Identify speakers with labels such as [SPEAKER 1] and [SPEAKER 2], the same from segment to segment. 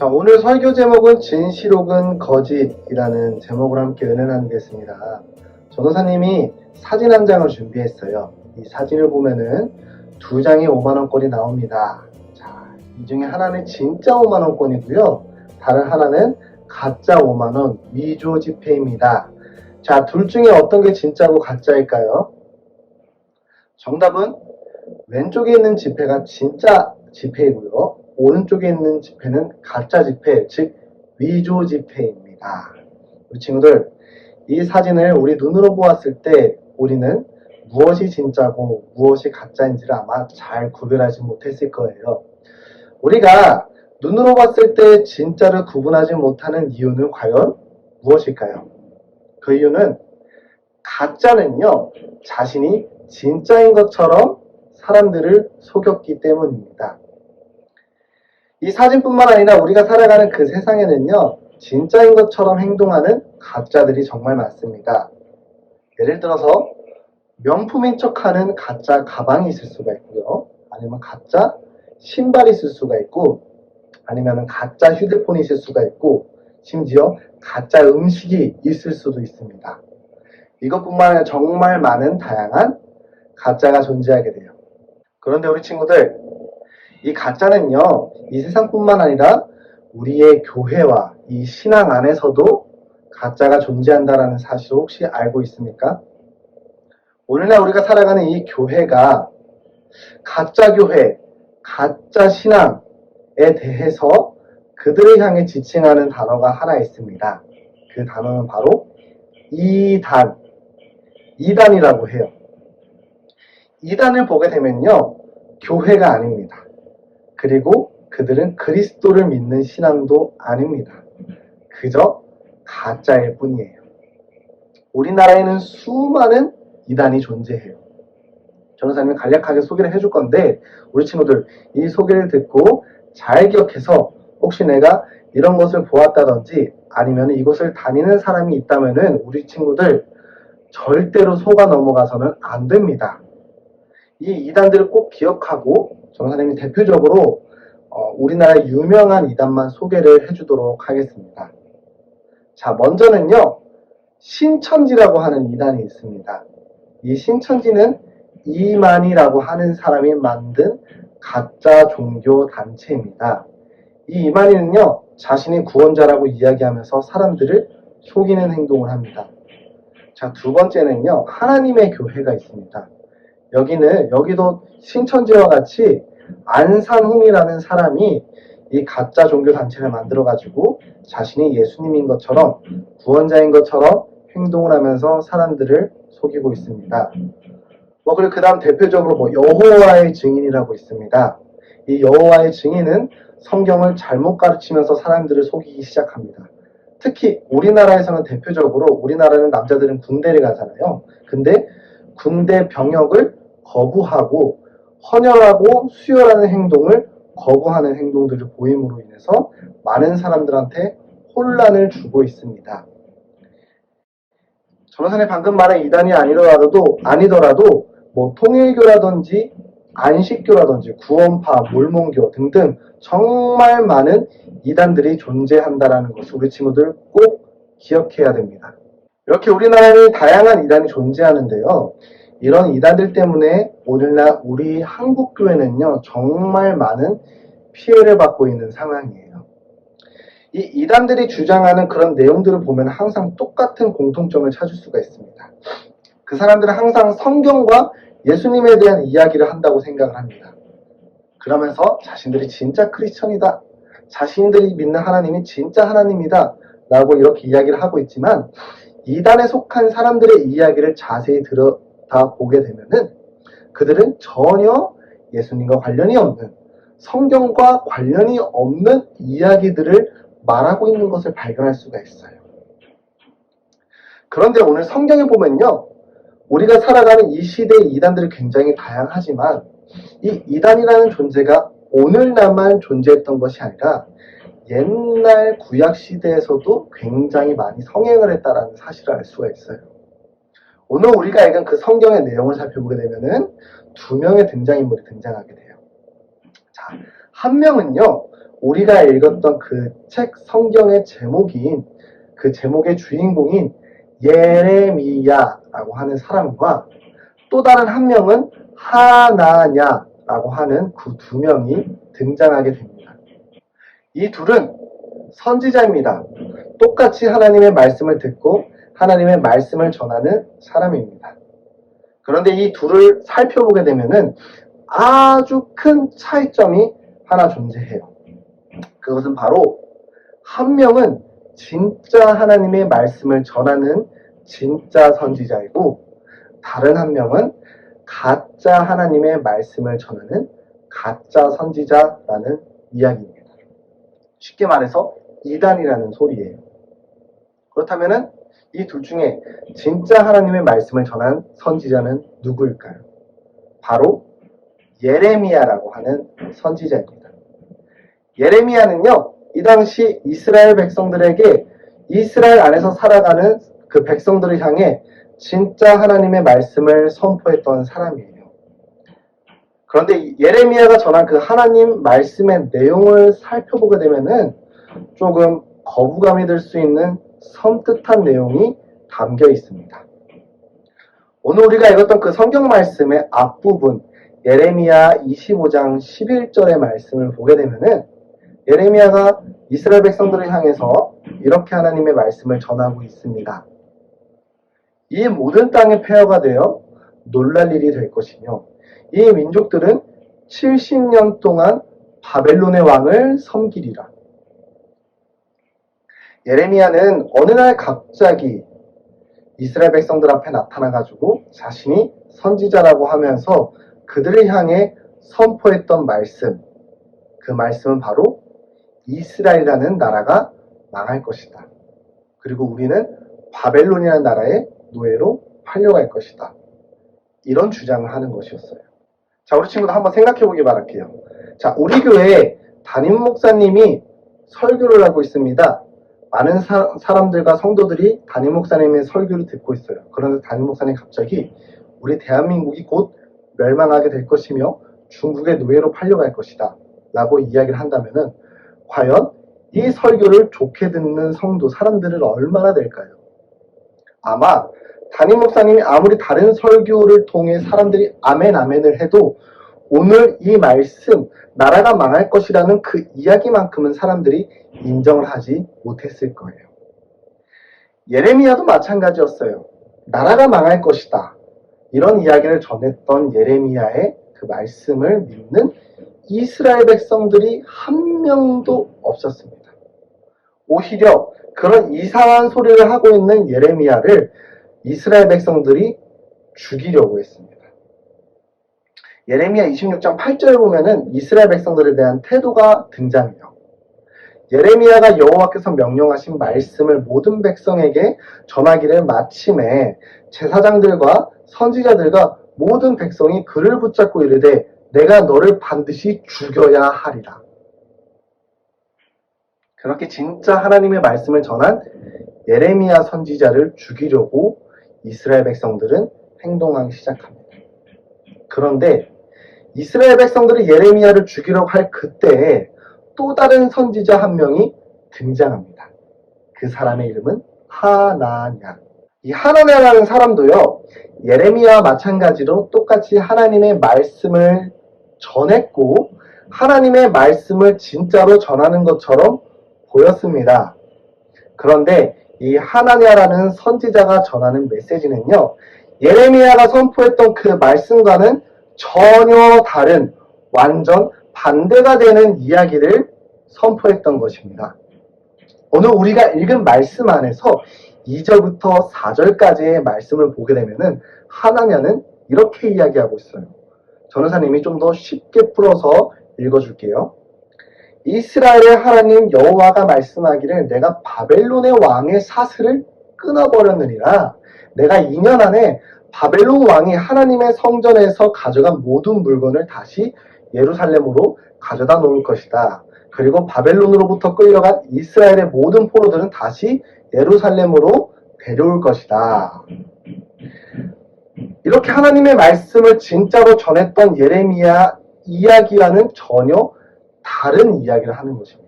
[SPEAKER 1] 자, 오늘 설교 제목은 진실혹은 거짓이라는 제목으로 함께 은혜 나누겠습니다. 전도사님이 사진 한 장을 준비했어요. 이 사진을 보면은 두 장이 5만원권이 나옵니다. 자, 이 중에 하나는 진짜 5만원권이고요. 다른 하나는 가짜 5만원 위조 지폐입니다. 자, 둘 중에 어떤 게 진짜고 가짜일까요? 정답은 왼쪽에 있는 지폐가 진짜 지폐이고요. 오른쪽에 있는 지폐는 가짜 지폐, 즉 위조 지폐입니다. 우리 친구들, 이 사진을 우리 눈으로 보았을 때 우리는 무엇이 진짜고 무엇이 가짜인지를 아마 잘 구별하지 못했을 거예요. 우리가 눈으로 봤을 때 진짜를 구분하지 못하는 이유는 과연 무엇일까요? 그 이유는 가짜는요, 자신이 진짜인 것처럼 사람들을 속였기 때문입니다. 이 사진뿐만 아니라 우리가 살아가는 그 세상에는요, 진짜인 것처럼 행동하는 가짜들이 정말 많습니다. 예를 들어서 명품인 척하는 가짜 가방이 있을 수가 있고요. 아니면 가짜 신발이 있을 수가 있고, 아니면 가짜 휴대폰이 있을 수가 있고, 심지어 가짜 음식이 있을 수도 있습니다. 이것뿐만 아니라 정말 많은 다양한 가짜가 존재하게 돼요. 그런데 우리 친구들, 이 가짜는요, 이 세상뿐만 아니라 우리의 교회와 이 신앙 안에서도 가짜가 존재한다는 사실을 혹시 알고 있습니까? 오늘날 우리가 살아가는 이 교회가 가짜 교회, 가짜 신앙에 대해서 그들을 향해 지칭하는 단어가 하나 있습니다. 그 단어는 바로 이단이라고 해요. 이단을 보게 되면요, 교회가 아닙니다. 그리고 그들은 그리스도를 믿는 신앙도 아닙니다. 그저 가짜일 뿐이에요. 우리나라에는 수많은 이단이 존재해요. 전도사님이 간략하게 소개를 해줄 건데, 우리 친구들 이 소개를 듣고 잘 기억해서 혹시 내가 이런 것을 보았다든지 아니면 이곳을 다니는 사람이 있다면은 우리 친구들 절대로 속아 넘어가서는 안 됩니다. 이 이단들을 꼭 기억하고 전도사님이 대표적으로 우리나라의 유명한 이단만 소개를 해주도록 하겠습니다. 자, 먼저는요, 신천지라고 하는 이단이 있습니다. 이 신천지는 이만희라고 하는 사람이 만든 가짜 종교 단체입니다. 이 이만희는요, 자신이 구원자라고 이야기하면서 사람들을 속이는 행동을 합니다. 자, 두 번째는요, 하나님의 교회가 있습니다. 여기도 신천지와 같이 안산홍이라는 사람이 이 가짜 종교 단체를 만들어가지고 자신이 예수님인 것처럼 구원자인 것처럼 행동을 하면서 사람들을 속이고 있습니다. 그리고 그 다음 대표적으로 여호와의 증인이라고 있습니다. 이 여호와의 증인은 성경을 잘못 가르치면서 사람들을 속이기 시작합니다. 특히 우리나라에서는 대표적으로 우리나라는 남자들은 군대를 가잖아요. 근데 군대 병역을 거부하고 헌혈하고 수혈하는 행동을 거부하는 행동들을 보임으로 인해서 많은 사람들한테 혼란을 주고 있습니다. 전도사님 방금 말한 이단이 아니더라도 통일교라든지 안식교라든지 구원파, 몰몬교 등등 정말 많은 이단들이 존재한다는 것을 우리 친구들 꼭 기억해야 됩니다. 이렇게 우리나라에 다양한 이단이 존재하는데요. 이런 이단들 때문에 오늘날 우리 한국교회는요, 정말 많은 피해를 받고 있는 상황이에요. 이 이단들이 주장하는 그런 내용들을 보면 항상 똑같은 공통점을 찾을 수가 있습니다. 그 사람들은 항상 성경과 예수님에 대한 이야기를 한다고 생각을 합니다. 그러면서 자신들이 진짜 크리스천이다, 자신들이 믿는 하나님이 진짜 하나님이다 라고 이렇게 이야기를 하고 있지만, 이단에 속한 사람들의 이야기를 자세히 들여다보게 되면은 그들은 전혀 예수님과 관련이 없는, 성경과 관련이 없는 이야기들을 말하고 있는 것을 발견할 수가 있어요. 그런데 오늘 성경에 보면요, 우리가 살아가는 이 시대의 이단들이 굉장히 다양하지만 이 이단이라는 존재가 오늘날만 존재했던 것이 아니라 옛날 구약 시대에서도 굉장히 많이 성행을 했다는 사실을 알 수가 있어요. 오늘 우리가 읽은 그 성경의 내용을 살펴보게 되면은 두 명의 등장인물이 등장하게 돼요. 자, 한 명은요, 우리가 읽었던 그 책 성경의 제목인 그 제목의 주인공인 예레미야라고 하는 사람과 또 다른 한 명은 하나냐라고 하는 그 두 명이 등장하게 됩니다. 이 둘은 선지자입니다. 똑같이 하나님의 말씀을 듣고 하나님의 말씀을 전하는 사람입니다. 그런데 이 둘을 살펴보게 되면은 아주 큰 차이점이 하나 존재해요. 그것은 바로 한 명은 진짜 하나님의 말씀을 전하는 진짜 선지자이고 다른 한 명은 가짜 하나님의 말씀을 전하는 가짜 선지자라는 이야기입니다. 쉽게 말해서 이단이라는 소리예요. 그렇다면은 이 둘 중에 진짜 하나님의 말씀을 전한 선지자는 누구일까요? 바로 예레미야라고 하는 선지자입니다. 예레미야는요, 이 당시 이스라엘 백성들에게 이스라엘 안에서 살아가는 그 백성들을 향해 진짜 하나님의 말씀을 선포했던 사람이에요. 그런데 예레미야가 전한 그 하나님 말씀의 내용을 살펴보게 되면은 조금 거부감이 들 수 있는 섬뜩한 내용이 담겨 있습니다. 오늘 우리가 읽었던 그 성경 말씀의 앞부분 예레미야 25장 11절의 말씀을 보게 되면은 예레미야가 이스라엘 백성들을 향해서 이렇게 하나님의 말씀을 전하고 있습니다. 이 모든 땅에 폐허가 되어 놀랄 일이 될 것이며 이 민족들은 70년 동안 바벨론의 왕을 섬기리라. 예레미야는 어느 날 갑자기 이스라엘 백성들 앞에 나타나가지고 자신이 선지자라고 하면서 그들을 향해 선포했던 말씀, 그 말씀은 바로 이스라엘이라는 나라가 망할 것이다. 그리고 우리는 바벨론이라는 나라의 노예로 팔려갈 것이다. 이런 주장을 하는 것이었어요. 자, 우리 친구들 한번 생각해 보기 바랄게요. 자, 우리 교회에 담임 목사님이 설교를 하고 있습니다. 많은 사람들과 성도들이 담임 목사님의 설교를 듣고 있어요. 그런데 담임 목사님이 갑자기 우리 대한민국이 곧 멸망하게 될 것이며 중국의 노예로 팔려갈 것이다 라고 이야기를 한다면은 과연 이 설교를 좋게 듣는 성도 사람들은 얼마나 될까요? 아마 담임 목사님이 아무리 다른 설교를 통해 사람들이 아멘 아멘을 해도 오늘 이 말씀 나라가 망할 것이라는 그 이야기만큼은 사람들이 인정을 하지 못했을 거예요. 예레미야도 마찬가지였어요. 나라가 망할 것이다. 이런 이야기를 전했던 예레미야의 그 말씀을 믿는 이스라엘 백성들이 한 명도 없었습니다. 오히려 그런 이상한 소리를 하고 있는 예레미야를 이스라엘 백성들이 죽이려고 했습니다. 예레미야 26장 8절에 보면은 이스라엘 백성들에 대한 태도가 등장해요. 예레미야가 여호와께서 명령하신 말씀을 모든 백성에게 전하기를 마침에 제사장들과 선지자들과 모든 백성이 그를 붙잡고 이르되 내가 너를 반드시 죽여야 하리라. 그렇게 진짜 하나님의 말씀을 전한 예레미야 선지자를 죽이려고 이스라엘 백성들은 행동하기 시작합니다. 그런데 이스라엘 백성들이 예레미야를 죽이려고 할 그때에 또 다른 선지자 한 명이 등장합니다. 그 사람의 이름은 하나냐. 이 하나냐라는 사람도요, 예레미야와 마찬가지로 똑같이 하나님의 말씀을 전했고 하나님의 말씀을 진짜로 전하는 것처럼 보였습니다. 그런데 이 하나냐라는 선지자가 전하는 메시지는요, 예레미야가 선포했던 그 말씀과는 전혀 다른 완전 반대가 되는 이야기를 선포했던 것입니다. 오늘 우리가 읽은 말씀 안에서 2절부터 4절까지의 말씀을 보게 되면은 하나냐는 이렇게 이야기하고 있어요. 전우사님이 좀 더 쉽게 풀어서 읽어줄게요. 이스라엘의 하나님 여호와가 말씀하기를 내가 바벨론의 왕의 사슬을 끊어버렸느니라. 내가 2년 안에 바벨론 왕이 하나님의 성전에서 가져간 모든 물건을 다시 예루살렘으로 가져다 놓을 것이다. 그리고 바벨론으로부터 끌려간 이스라엘의 모든 포로들은 다시 예루살렘으로 데려올 것이다. 이렇게 하나님의 말씀을 진짜로 전했던 예레미야 이야기와는 전혀 다른 이야기를 하는 것입니다.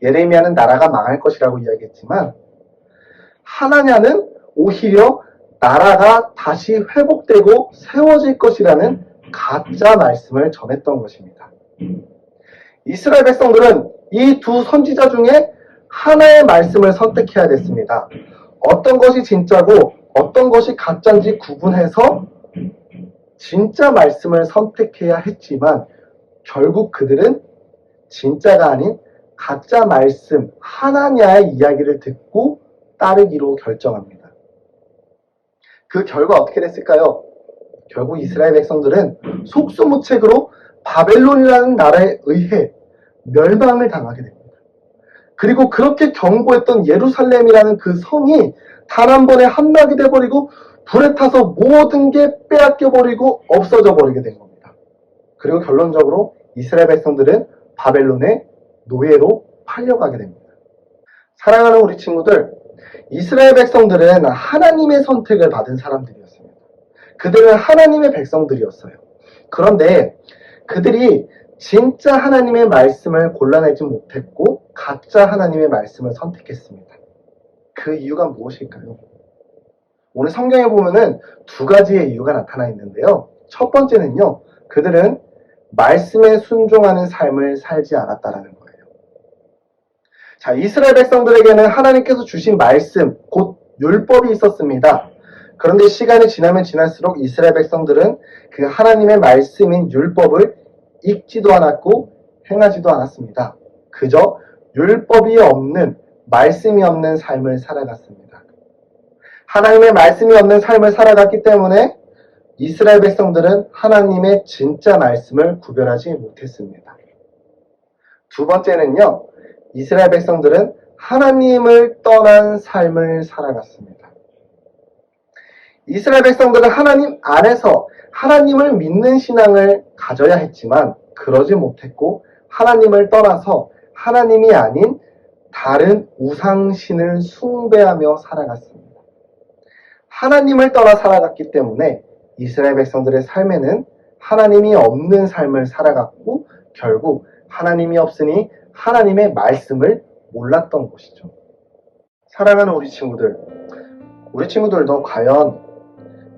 [SPEAKER 1] 예레미야는 나라가 망할 것이라고 이야기했지만 하나냐는 오히려 나라가 다시 회복되고 세워질 것이라는 가짜 말씀을 전했던 것입니다. 이스라엘 백성들은 이 두 선지자 중에 하나의 말씀을 선택해야 됐습니다. 어떤 것이 진짜고 어떤 것이 가짜인지 구분해서 진짜 말씀을 선택해야 했지만 결국 그들은 진짜가 아닌 가짜 말씀 하나냐의 이야기를 듣고 따르기로 결정합니다. 그 결과 어떻게 됐을까요? 결국 이스라엘 백성들은 속수무책으로 바벨론이라는 나라에 의해 멸망을 당하게 됩니다. 그리고 그렇게 경고했던 예루살렘이라는 그 성이 단 한 번에 함락이 돼버리고 불에 타서 모든 게 빼앗겨버리고 없어져 버리게 된 겁니다. 그리고 결론적으로 이스라엘 백성들은 바벨론의 노예로 팔려가게 됩니다. 사랑하는 우리 친구들, 이스라엘 백성들은 하나님의 선택을 받은 사람들이었습니다. 그들은 하나님의 백성들이었어요. 그런데 그들이 진짜 하나님의 말씀을 골라내지 못했고 가짜 하나님의 말씀을 선택했습니다. 그 이유가 무엇일까요? 오늘 성경에 보면은 두 가지의 이유가 나타나 있는데요. 첫 번째는요, 그들은 말씀에 순종하는 삶을 살지 않았다라는 거예요. 자, 이스라엘 백성들에게는 하나님께서 주신 말씀, 곧 율법이 있었습니다. 그런데 시간이 지나면 지날수록 이스라엘 백성들은 그 하나님의 말씀인 율법을 읽지도 않았고 행하지도 않았습니다. 그저 율법이 없는, 말씀이 없는 삶을 살아갔습니다. 하나님의 말씀이 없는 삶을 살아갔기 때문에 이스라엘 백성들은 하나님의 진짜 말씀을 구별하지 못했습니다. 두 번째는요, 이스라엘 백성들은 하나님을 떠난 삶을 살아갔습니다. 이스라엘 백성들은 하나님 안에서 하나님을 믿는 신앙을 가져야 했지만 그러지 못했고 하나님을 떠나서 하나님이 아닌 다른 우상신을 숭배하며 살아갔습니다. 하나님을 떠나 살아갔기 때문에 이스라엘 백성들의 삶에는 하나님이 없는 삶을 살아갔고 결국 하나님이 없으니 하나님의 말씀을 몰랐던 것이죠. 사랑하는 우리 친구들도 과연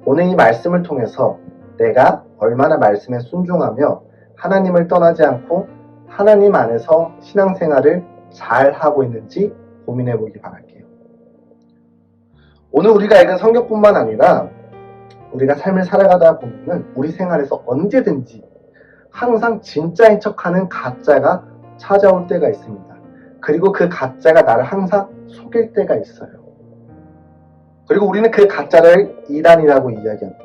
[SPEAKER 1] 오늘 이 말씀을 통해서 내가 얼마나 말씀에 순종하며 하나님을 떠나지 않고 하나님 안에서 신앙생활을 잘 하고 있는지 고민해 보기 바랄게요. 오늘 우리가 읽은 성경뿐만 아니라 우리가 삶을 살아가다 보면 우리 생활에서 언제든지 항상 진짜인 척하는 가짜가 찾아올 때가 있습니다. 그리고 그 가짜가 나를 항상 속일 때가 있어요. 그리고 우리는 그 가짜를 이단이라고 이야기합니다.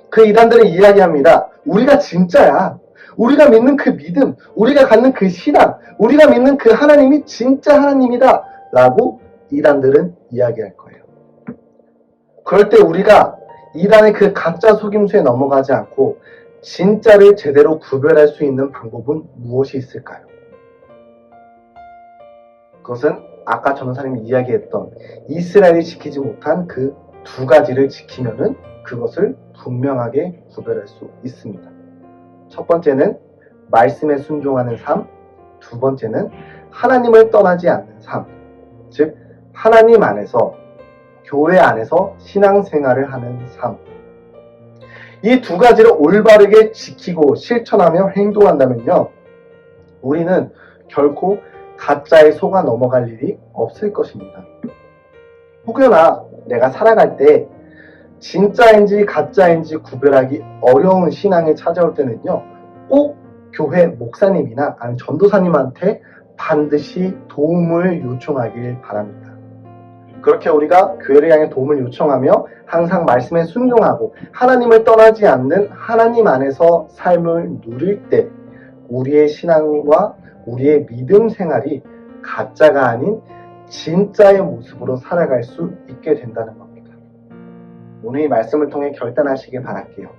[SPEAKER 1] 그 이단들은 이야기합니다. 우리가 진짜야. 우리가 믿는 그 믿음, 우리가 갖는 그 신앙, 우리가 믿는 그 하나님이 진짜 하나님이다 라고 이단들은 이야기할 거예요. 그럴 때 우리가 이단의 그 가짜 속임수에 넘어가지 않고 진짜를 제대로 구별할 수 있는 방법은 무엇이 있을까요? 그것은 아까 전도사님이 이야기했던 이스라엘이 지키지 못한 그 두 가지를 지키면은 그것을 분명하게 구별할 수 있습니다. 첫 번째는 말씀에 순종하는 삶, 두 번째는 하나님을 떠나지 않는 삶, 즉 하나님 안에서, 교회 안에서 신앙생활을 하는 삶. 이 두 가지를 올바르게 지키고 실천하며 행동한다면요, 우리는 결코 가짜에 속아 넘어갈 일이 없을 것입니다. 혹여나 내가 살아갈 때 진짜인지 가짜인지 구별하기 어려운 신앙이 찾아올 때는요, 꼭 교회 목사님이나 아니면 전도사님한테 반드시 도움을 요청하길 바랍니다. 그렇게 우리가 교회를 향해 도움을 요청하며 항상 말씀에 순종하고 하나님을 떠나지 않는 하나님 안에서 삶을 누릴 때 우리의 신앙과 우리의 믿음 생활이 가짜가 아닌 진짜의 모습으로 살아갈 수 있게 된다는 겁니다. 오늘 이 말씀을 통해 결단하시길 바랄게요.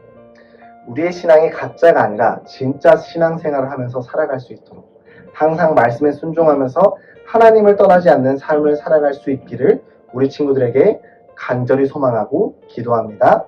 [SPEAKER 1] 우리의 신앙이 가짜가 아니라 진짜 신앙생활을 하면서 살아갈 수 있도록 항상 말씀에 순종하면서 하나님을 떠나지 않는 삶을 살아갈 수 있기를 우리 친구들에게 간절히 소망하고 기도합니다.